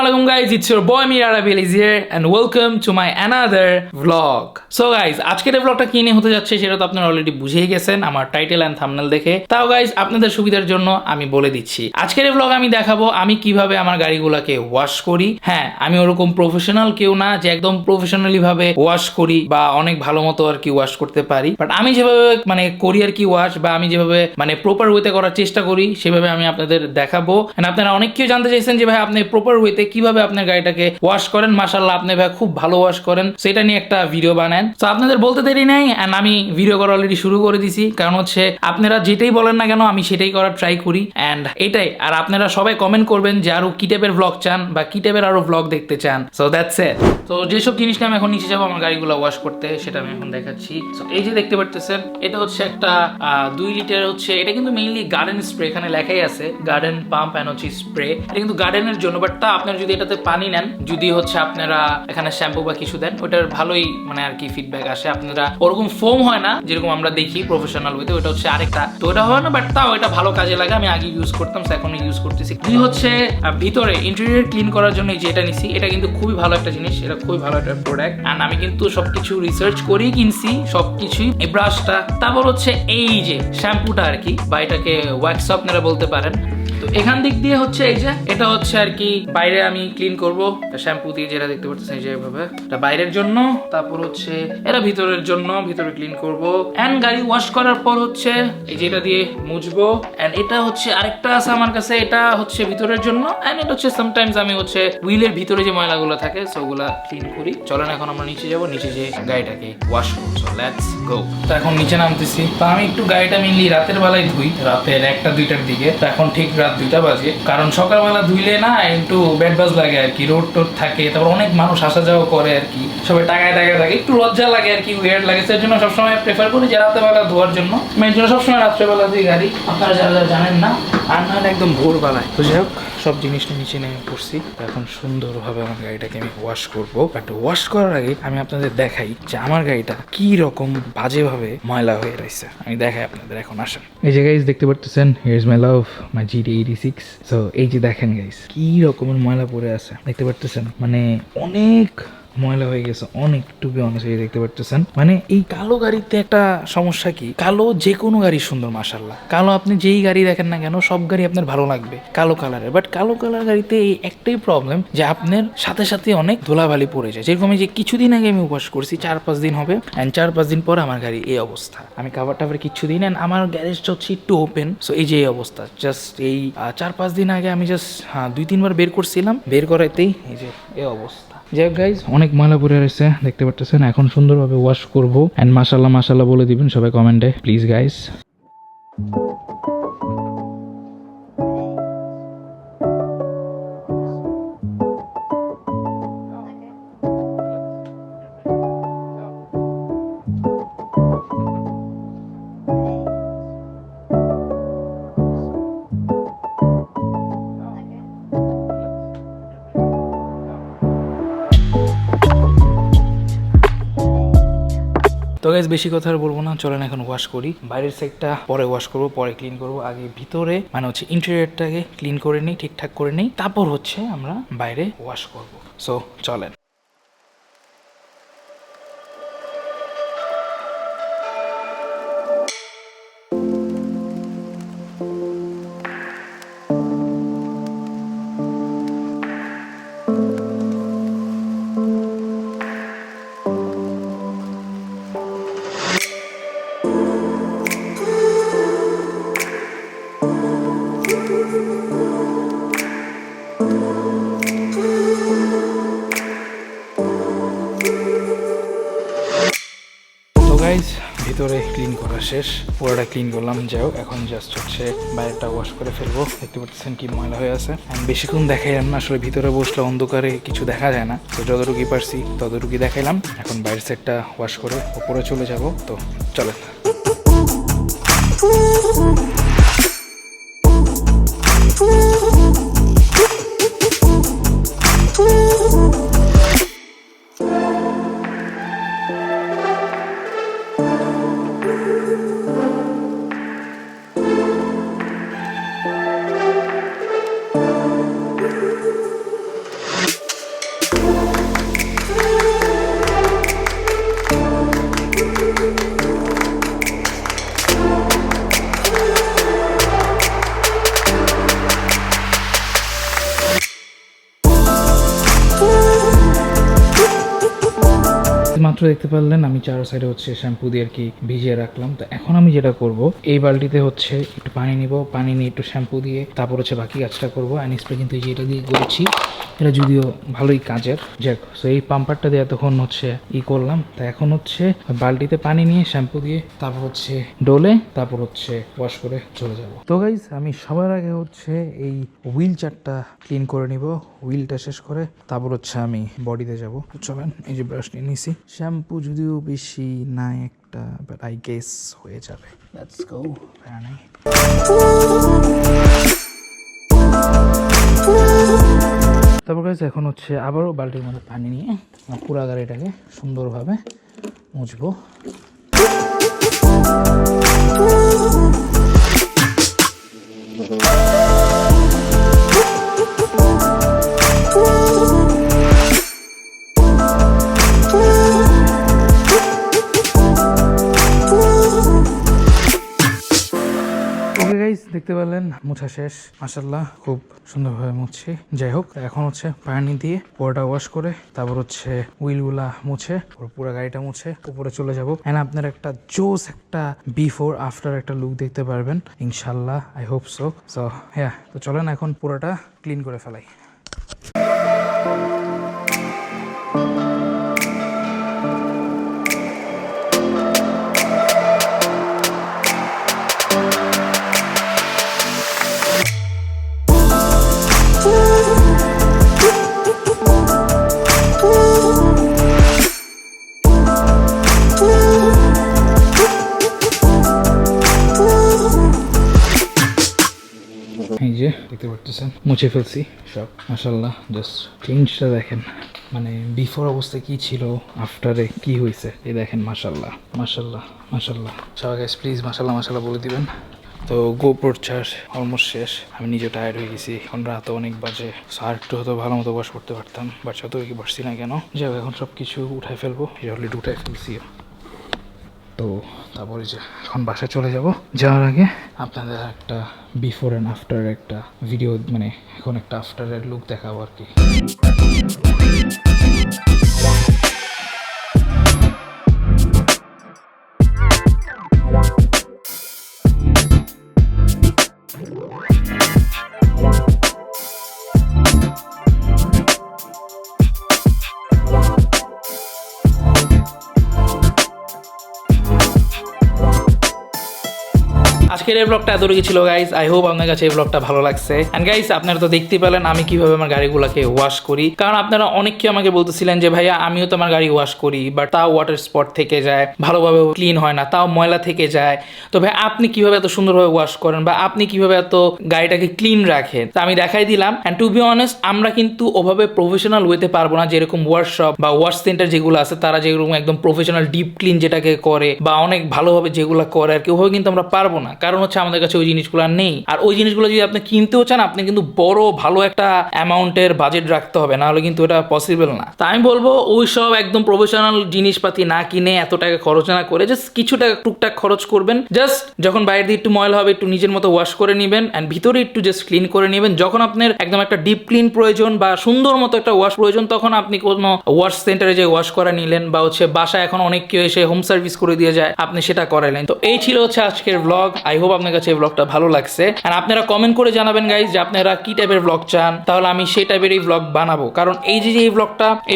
Assalamualaikum guys, it's your boy Mir Arabil is here and welcome to my another vlog. So guys, আজকের এই vlogটা কি নিয়ে হতে যাচ্ছে সেটা তো আপনারা অলরেডি বুঝেই গেছেন আমার টাইটেল এন্ড থাম্বনেল দেখে। তাও গাইস আপনাদের সুবিধার জন্য আমি বলে দিচ্ছি। আজকের এই vlog আমি দেখাবো আমি কিভাবে আমার গাড়িগুলোকে ওয়াশ করি। হ্যাঁ, আমি ওরকম প্রফেশনাল কেউ না যে একদম প্রফেশনালি ভাবে ওয়াশ করি বা অনেক ভালো মতো আর কি ওয়াশ করতে পারি, বাট আমি যেভাবে মানে করি আর কি ওয়াশ, বা আমি যেভাবে মানে প্রপার ওয়েতে করার চেষ্টা করি সেভাবে আমি আপনাদের দেখাবো। এন্ড আপনারা অনেক কেউ জানতে চাইছেন যে ভাই আপনি প্রপার ওয়েতে কিভাবে আপনার গাড়িটাকে ওয়াশ করেন। মাশাআল্লাহ আপনি ভাই খুব ভালো ওয়াশ করেন, সেটা নিয়ে একটা ভিডিও বানান। তো আপনাদের বলতে দেরি নাই এন্ড আমি ভিডিও করা অলরেডি শুরু করে দিছি, কারণ হচ্ছে আপনারা যেটাই বলেন না কেন আমি সেটাই করার ট্রাই করি এন্ড এটাই। আর আপনারা সবাই কমেন্ট করবেন যে আরো কি টাইপের ব্লগ চান বা কি টাইপের আরো ব্লগ দেখতে চান। So that's it. তো যেসব জিনিসটা আমি এখন নিচে যাবো আমার গাড়িগুলো ওয়াশ করতে সেটা আমি এখন দেখাচ্ছি। সো এই যে দেখতে পারতেছেন এটা হচ্ছে একটা 2 লিটার হচ্ছে, এটা কিন্তু মেইনলি গার্ডেন স্প্রে, এখানে লেখাই আছে গার্ডেন পাম্প এন্ড হচ্ছে স্প্রে। এটা কিন্তু গার্ডেনের জন্য, বাট তা আপনারা যদি এটাতে পানি নেন, যদি হচ্ছে আপনারা এখানে শ্যাম্পু বা কিছু দেন, ওটার ভালোই মানে আর কি ফিডব্যাক আসে। আপনারা ওরকম ফোম হয় না যেরকম আমরা দেখি প্রফেশনাল ওয়েতে, ওটা হচ্ছে আরেকটা, তো ওটা হয় না, বাট তাও এটা ভালো কাজে লাগে। আমি আগে ইউজ করতাম, এখন ইউজ করতেছি। দুই হচ্ছে ভিতরে ইন্টেরিয়র ক্লিন করার জন্য যে এটা নিছি, এটা কিন্তু খুবই ভালো একটা জিনিস, এটা খুবই ভালো একটা প্রোডাক্ট এন্ড আমি কিন্তু সবকিছু রিসার্চ করেই কিনছি সবকিছুই। এই ব্রাশটা, তারপর হচ্ছে এই যে শ্যাম্পুটা আর কি, বা এটাকে ওয়্যাক্স আপনারা বলতে পারেন। তো এখান দিক দিয়ে হচ্ছে এই যে এটা হচ্ছে আর কি বাইরে আমি ক্লিন করব শ্যাম্পু দিয়ে, যেটা দেখতে পাচ্ছেন এই যে এভাবে, এটা বাইরের জন্য। তারপর হচ্ছে এটা ভিতরের জন্য, ভিতরে ক্লিন করব এন্ড গাড়ি ওয়াশ করার পর হচ্ছে এই যে এটা দিয়ে মুছবো। এন্ড এটা হচ্ছে আরেকটা আছে আমার কাছে, এটা হচ্ছে ভিতরের জন্য এন্ড এটা হচ্ছে সামটাইমস আমি হচ্ছে হুইলের ভিতরে যে ময়লাগুলো থাকে সেগুলা ক্লিন করি। চলেন এখন আমরা নিচে যাব, নিচে যে গাড়িটাকে ওয়াশ করব। So let's go. তো এখন নিচে নামতেছি। তো আমি একটু গাড়িটা মেইনলি রাতের বেলায় ধুই, রাতের 1টা-2টার দিকে। তো এখন ঠিক রাত 2টা বাজে, কারণ সকালবেলা ধুইলে না একটু ব্যাড বাজ লাগে আর কি, রোড টোড থাকে, তারপর অনেক মানুষ আসা যাওয়া করে আর কি, সবাই টাকায় থাকে, একটু লজ্জা লাগে আর কি, উইয়ার্ড লাগে। সেই জন্য সবসময় প্রেফার করি যে রাতেরবেলা ধোয়ার জন্য। আমি জন্য সবসময় রাত্রেবেলা ধুই গাড়ি, আপনারা যারা যারা জানেন না, আর নাহলে একদম ভোরবেলায়। তো যাই হোক, সব জিনিসটা নিচে নেমে পড়ছি। এখন সুন্দরভাবে আমার গাড়িটাকে আমি ওয়াশ করবো, বাট ওয়াশ করার আগে আমি আপনাদের দেখাই যে আমার গাড়িটা কি রকম বাজেভাবে ময়লা হয়ে রয়েছে। আমি দেখাই আপনাদের, এখন আসেন। এই যে গাইস দেখতে পারতেছেন, here is my love, my GT86। So এই যে দেখেন গাইস কি রকমের ময়লা পড়ে আছে, দেখতে পারতেছেন, মানে অনেক ময়লা হয়ে গেছে, অনেক, টু বি অনেস্ট। এই দেখতে পারতেছেন, মানে এই কালো গাড়িতে একটা সমস্যা কি, কালো যে কোনো গাড়ি সুন্দর মাশাআল্লাহ, কালো আপনি যেই গাড়ি দেখেন না কেন সব গাড়ি আপনার ভালো লাগবে কালো কালারের, বাট কালো কালার গাড়িতে এই একটাই প্রবলেম যে আপনার সাথে সাথে অনেক ধুলাবালি পড়ে যায়। যেরকম এই যে কিছুদিন আগে আমি ওয়াশ করছি, 4-5 দিন হবে, অ্যান্ড 4-5 দিন পর আমার গাড়ি এই অবস্থা। আমি কাভার টাভার কিছু দিন, অ্যান্ড আমার গ্যারেজটা হচ্ছে একটু ওপেন। সো এই যে এই অবস্থা, জাস্ট এই 4-5 দিন আগে আমি জাস্ট 2-3 বার বের করছিলাম, বের করাইতেই এই যে এই অবস্থা। যাই হোক গাইজ, অনেক ময়লা পড়ে রয়েছে দেখতে পারতেছেন। এখন সুন্দরভাবে ওয়াশ করবো এন্ড মাশাআল্লাহ মাশাআল্লাহ বলে দিবেন সবাই কমেন্টে প্লিজ গাইজ। তো গাইস বেশি কথা আর বলবো না, চলেন এখন ওয়াশ করি। বাইরের সাইডটা পরে ওয়াশ করবো, পরে ক্লিন করবো। আগে ভিতরে মানে হচ্ছে ইন্টেরিয়রটাকে ক্লিন করে নিই, ঠিকঠাক করে নিই, তারপর হচ্ছে আমরা বাইরে ওয়াশ করবো। সো চলেন। ভিতরে ক্লিন করা শেষ, পুরোটা ক্লিন করলাম। যাই হোক, এখন জাস্ট হচ্ছে বাইরেটা ওয়াশ করে ফেলবো। দেখতে পাচ্ছেন কি ময়লা হয়ে আছে, বেশিক্ষণ দেখাইলাম না, আসলে ভিতরে বসলে অন্ধকারে কিছু দেখা যায় না, তো যতটুকুই পারছি ততটুকুই দেখাইলাম। এখন বাইরের সাইডটা ওয়াশ করে ওপরে চলে যাব। তো চলেন। মাত্র দেখতে পারলেন আমি চার সাইডে হচ্ছে শ্যাম্পু দিয়ে আর কি ভিজিয়ে রাখলাম। তো এখন আমি যেটা করব, এই বালতিতে হচ্ছে একটু পানি নিব, পানি নিয়ে একটু শ্যাম্পু দিয়ে তারপর হচ্ছে বাকি কাজটা করবো। অ্যান্ড স্প্রে কিন্তু এই যে এটা দিয়ে করেছি, এটা যদিও ভালোই কাজের। যাক, সো এই পাম্পারটা দিয়ে এতক্ষণ হচ্ছে করলাম। তো এখন হচ্ছে বালতিতে পানি নিয়ে শ্যাম্পু দিয়ে তারপর হচ্ছে ডোলে তারপর হচ্ছে ওয়াশ করে চলে যাব। তো গাইজ, আমি সবার আগে হচ্ছে এই হুইল চারটা ক্লিন করে নিব। হুইলটা শেষ করে তারপর হচ্ছে আমি বডিতে যাব। চলেন, এই যে ব্রাশ নিয়ে নিছি। শ্যাম্পু যদিও বেশি নাই একটা, বাট আই গেস হয়ে যাবে। Let's go. তারপর গাইজ এখন হচ্ছে আবারও বালতির মধ্যে পানি নিয়ে পুরা গাড়িটাকে সুন্দরভাবে মুছবো। দেখতে পেলেন মোছা শেষ, মাশাআল্লাহ খুব সুন্দরভাবে মুছছি। যাই হোক, এখন হচ্ছে পানি দিয়ে পুরোটা ওয়াশ করে তারপর হচ্ছে হুইলগুলা মুছে পুরো গাড়িটা মুছে উপরে চলে যাবো। এন্ড আপনার একটা জোস একটা বিফোর আফটার একটা লুক দেখতে পারবেন ইনশাল্লাহ, আই হোপ সো। হ্যাঁ, তো চলেন এখন পুরোটা ক্লিন করে ফেলাই। এই যে দেখতে পাচ্ছেন মুছে ফেলছি সব, মাশাআল্লাহ। জাস্ট চেঞ্জটা দেখেন, মানে বিফোর অবস্থায় কি ছিল, আফটারে কি হয়েছে, এই দেখেন। মাশাআল্লাহ মাশাআল্লাহ মাশাআল্লাহ। সবাই গাইস প্লিজ মাশাআল্লাহ মাশাআল্লাহ বলে দিবেন। তো গোপ্রোর চার্জ অলমোস্ট শেষ, আমি নিজে টায়ার্ড হয়ে গেছি, এখন রাত অনেক বাজে। আর একটু হয়তো ভালো মতো ওয়াশ করতে পারতাম, বাট যত কি বসছি না কেন। যাই হোক, এখন সব কিছু উঠাই ফেলবো, অলরেডি উঠাই ফেলছি। তো তারপরে যে এখন বাসায় চলে যাব। যাওয়ার আগে আপনাদের একটা বিফোর অ্যান্ড আফটার একটা ভিডিও, মানে এখন একটা আফটারের লুক দেখাবো আর কি। আজকের এই ব্লগটা এতটুকু ছিল গাইস। আই হোপ আপনার কাছে এই ব্লগটা ভালো লাগছে। এন্ড গাইস, আপনারা তো দেখতে পেলেন আমি কিভাবে আমার গাড়িগুলোকে ওয়াশ করি। কারণ আপনারা অনেকে আমাকে বলতেছিলেন যে ভাইয়া আমিও তো আমার গাড়ি ওয়াশ করি, বাট তাও ওয়াটার স্পট থেকে যায়, ভালোভাবে ক্লিন হয় না, তাও ময়লা থেকে যায়। তো ভাই আপনি কিভাবে এত সুন্দরভাবে ওয়াশ করেন, বা আপনি কিভাবে এত গাড়িটাকে ক্লিন রাখেন, তা আমি দেখাই দিলাম। অ্যান্ড টু বি অনেস্ট, আমরা কিন্তু ওভাবে প্রফেশনাল ওয়েতে পারবো না। যেরকম ওয়ার্কশপ বা ওয়াশ সেন্টার যেগুলো আছে, তারা যেরকম একদম প্রফেশনাল ডিপ ক্লিন যেটাকে করে, বা অনেক ভালোভাবে যেগুলো করে আর কি, ওভাবে কিন্তু আমরা পারবো না। কারণ হচ্ছে আমাদের কাছে ওই জিনিসগুলো নেই। আর ওই জিনিসগুলো যদি আপনি কিনতেও চান, আপনি কিন্তু বড় ভালো একটা অ্যামাউন্টের বাজেট রাখতে হবে, নাহলে কিন্তু এটা পসিবল না। তা আমি বলবো ওই সব একদম প্রফেশনাল জিনিসপাতি না কিনে, এত টাকা খরচ না করে, জাস্ট কিছু টাকা টুকটাক খরচ করবেন। জাস্ট যখন বাইরে দিয়ে একটু ময়লা হবে, একটু নিজের মতো ওয়াশ করে নেবেন, অ্যান্ড ভিতরে একটু জাস্ট ক্লিন করে নেবেন। যখন আপনার একদম একটা ডিপ ক্লিন প্রয়োজন বা সুন্দর মতো একটা ওয়াশ প্রয়োজন, তখন আপনি কোনো ওয়াশ সেন্টারে যে ওয়াশ করা নিলেন, বা হচ্ছে বাসায় এখন অনেক কেউ এসে হোম সার্ভিস করে দিয়ে যায়, আপনি সেটা করাইলেন। তো এই ছিল হচ্ছে আজকের ব্লগ। আই হোপ আপনার কাছে এই ব্লগটা ভালো লাগছে। আর আপনারা কমেন্ট করে জানাবেন গাইজ যে আপনারা কি টাইপের ব্লগ চান, তাহলে আমি সেই টাইপের এই ব্লগ বানাবো। কারণ এই যে এই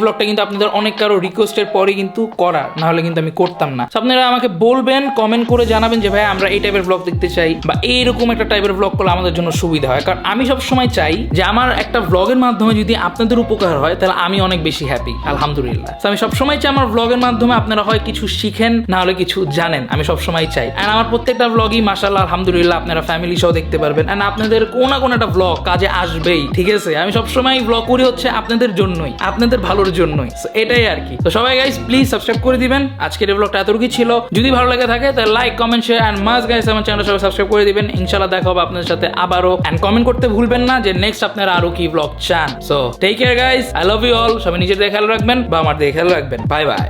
ব্লগটা কিন্তু আপনাদের অনেক কারো রিকোয়েস্টের পরে কিন্তু করা, না হলে কিন্তু আমি করতাম না। আপনারা আমাকে বলবেন, কমেন্ট করে জানাবেন যে ভাই আমরা এই টাইপের ব্লগ দেখতে চাই, বা এইরকম একটা টাইপের ব্লগ করলে আমাদের জন্য সুবিধা হয়। কারণ আমি সবসময় চাই যে আমার একটা ব্লগের মাধ্যমে যদি আপনাদের উপকার হয়, তাহলে আমি অনেক বেশি হ্যাপি, আলহামদুলিল্লাহ। আমি সবসময় চাই আমার ব্লগের মাধ্যমে আপনারা হয় কিছু শিখেন, না হলে কিছু জানেন। আমি সবসময় চাই। আর আমার প্রত্যেকটা ব্লগই মাশাআল্লাহ আলহামদুলিল্লাহ আপনারা ফ্যামিলি সহ দেখতে পারবেন, এন্ড আপনাদের কোন না কোন একটা ব্লগ কাজে আসবেই। ঠিক আছে, আমি সবসময় ব্লগ করি হচ্ছে আপনাদের জন্যই, আপনাদের ভালোর জন্যই। এটাই আর কি। তো সবাই গাইস প্লিজ সাবস্ক্রাইব করে দিবেন। আজকের এই ব্লগটা এতটুকুই ছিল। যদি ভালো লাগে থাকে তাহলে like, comment, share and must guys আমার চ্যানেলটা সবাই সাবস্ক্রাইব করে দিবেন। ইনশাআল্লাহ দেখা হবে আপনাদের সাথে আবারও। এন্ড কমেন্ট করতে ভুলবেন না যে নেক্সট আপনারা আরো কি ব্লগ চান। So take care guys, I love you all. সবাই নিজের দিকে খেয়াল রাখবেন বা আমার দিকে খেয়াল রাখবেন। Bye bye.